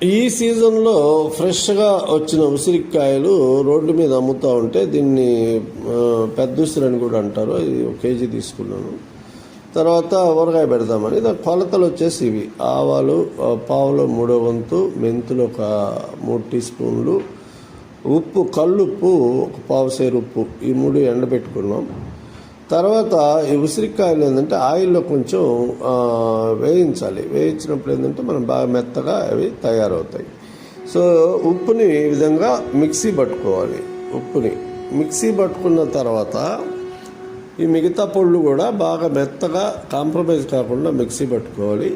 ఈ సీజన్లో ఫ్రెష్గా వచ్చిన ఉసిరికాయలు రోడ్డు మీద అమ్ముతూ ఉంటే దీన్ని పెద్ద ఉసిరి అని కూడా అంటారు. ఇది 1 కేజీ తీసుకున్నాను. తర్వాత ఊరగాయ పెడదామని దాని కొలతలు వచ్చేసి ఇవి: ఆవాలు పావులో 1/3 వంతు, మెంతులు ఒక 3 టీ స్పూన్లు, ఉప్పు కల్లుప్పు ఒక పావు సేరు ఉప్పు, ఈ 3 ఎండబెట్టుకున్నాం. తర్వాత ఈ ఉసిరికాయలు ఏంటంటే ఆయిల్లో కొంచెం వేయించాలి. వేయించినప్పుడు ఏంటంటే మనం బాగా మెత్తగా అవి తయారవుతాయి. సో ఉప్పుని ఈ విధంగా మిక్సీ పట్టుకోవాలి. ఉప్పుని మిక్సీ పట్టుకున్న తర్వాత ఈ మిగతా పొళ్ళు కూడా బాగా మెత్తగా కాంప్రమైజ్ కాకుండా మిక్సీ పట్టుకోవాలి.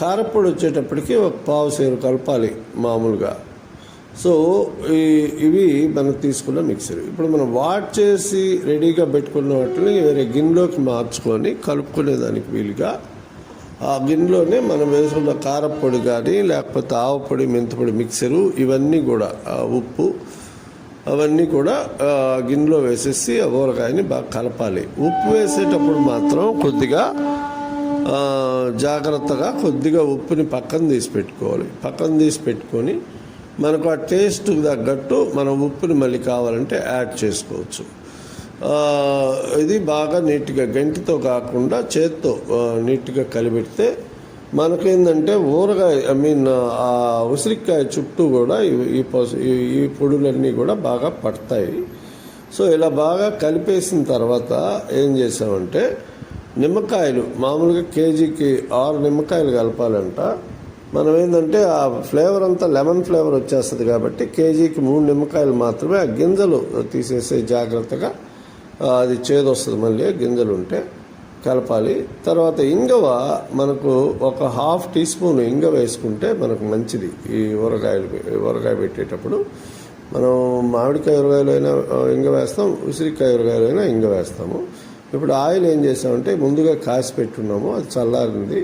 కారపొడి వచ్చేటప్పటికి ఒక పావు సేరు కలపాలి మామూలుగా. సో ఇవి మనం తీసుకున్న మిక్సర్. ఇప్పుడు మనం వాట్ చేసి రెడీగా పెట్టుకున్న వాటిని వేరే గిన్నెలోకి మార్చుకొని కలుపుకునేదానికి వీలుగా ఆ గిన్నెలోనే మనం వేసుకున్న కారపొడి కానీ లేకపోతే ఆవపొడి, మెంతిపొడి మిక్సరు ఇవన్నీ కూడా ఉప్పు అవన్నీ కూడా గిన్నెలో వేసేసి ఆ ఊరగాయని బాగా కలపాలి. ఉప్పు వేసేటప్పుడు మాత్రం కొద్దిగా జాగ్రత్తగా కొద్దిగా ఉప్పుని పక్కన తీసి పెట్టుకోవాలి. పక్కన తీసి పెట్టుకొని మనకు ఆ టేస్ట్ తగ్గట్టు మనం ఉప్పుని మళ్ళీ కావాలంటే యాడ్ చేసుకోవచ్చు. ఇది బాగా నీట్గా గంటితో కాకుండా చేత్తో నీట్గా కలిపెడితే మనకేందంటే ఊరగాయ ఆ ఉసిరికాయ చుట్టూ కూడా ఈ పొడులన్నీ కూడా బాగా పడతాయి. సో ఇలా బాగా కలిపేసిన తర్వాత ఏం చేసామంటే నిమ్మకాయలు మామూలుగా కేజీకి 6 నిమ్మకాయలు కలపాలంట. మనం ఏంటంటే ఆ ఫ్లేవర్ అంతా లెమన్ ఫ్లేవర్ వచ్చేస్తుంది కాబట్టి కేజీకి 3 నిమ్మకాయలు మాత్రమే. ఆ గింజలు తీసేసే జాగ్రత్తగా, అది చేదొస్తుంది మళ్ళీ గింజలు ఉంటే కలపాలి. తర్వాత ఇంగవ మనకు ఒక 1/2 టీ స్పూన్ ఇంగవ వేసుకుంటే మనకు మంచిది. ఈ ఊరగాయ పెట్టేటప్పుడు మనం మామిడికాయ ఊరగాయలు అయినా ఇంగవ వేస్తాం, ఉసిరికాయ ఊరగాయలు అయినా ఇంగవ వేస్తాము. ఇప్పుడు ఆయిల్ ఏం చేసామంటే ముందుగా కాసి పెట్టున్నాము, అది చల్లారింది.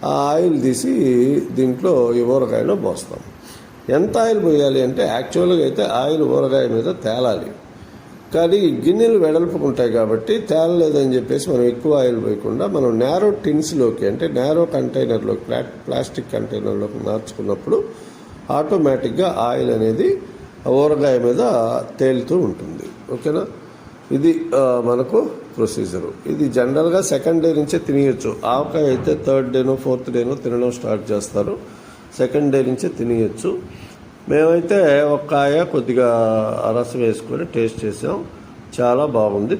ఆ ఆయిల్ తీసి దీంట్లో ఈ ఊరగాయలో పోస్తాం. ఎంత ఆయిల్ పోయాలి అంటే యాక్చువల్గా అయితే ఆయిల్ ఊరగాయ మీద తేలాలి, కానీ గిన్నెలు వెడల్పుకుంటాయి కాబట్టి తేలలేదని చెప్పేసి మనం ఎక్కువ ఆయిల్ పోయకుండా మనం నేరో టిన్స్లోకి అంటే నేరో కంటైనర్లోకి ప్లాస్టిక్ కంటైనర్లోకి మార్చుకున్నప్పుడు ఆటోమేటిక్గా ఆయిల్ అనేది ఊరగాయ మీద తేలుతూ ఉంటుంది. ఓకేనా? ఇది మనకు ప్రొసీజరు. ఇది జనరల్గా 2nd డే నుంచే తినేయచ్చు. ఆవకాయ అయితే 3rd డేనో 4th డేనో తినడం స్టార్ట్ చేస్తారు. 2nd డే నుంచే తినేయచ్చు. మేమైతే ఒక కాయ కొద్దిగా రసం వేసుకొని టేస్ట్ చేసాం, చాలా బాగుంది.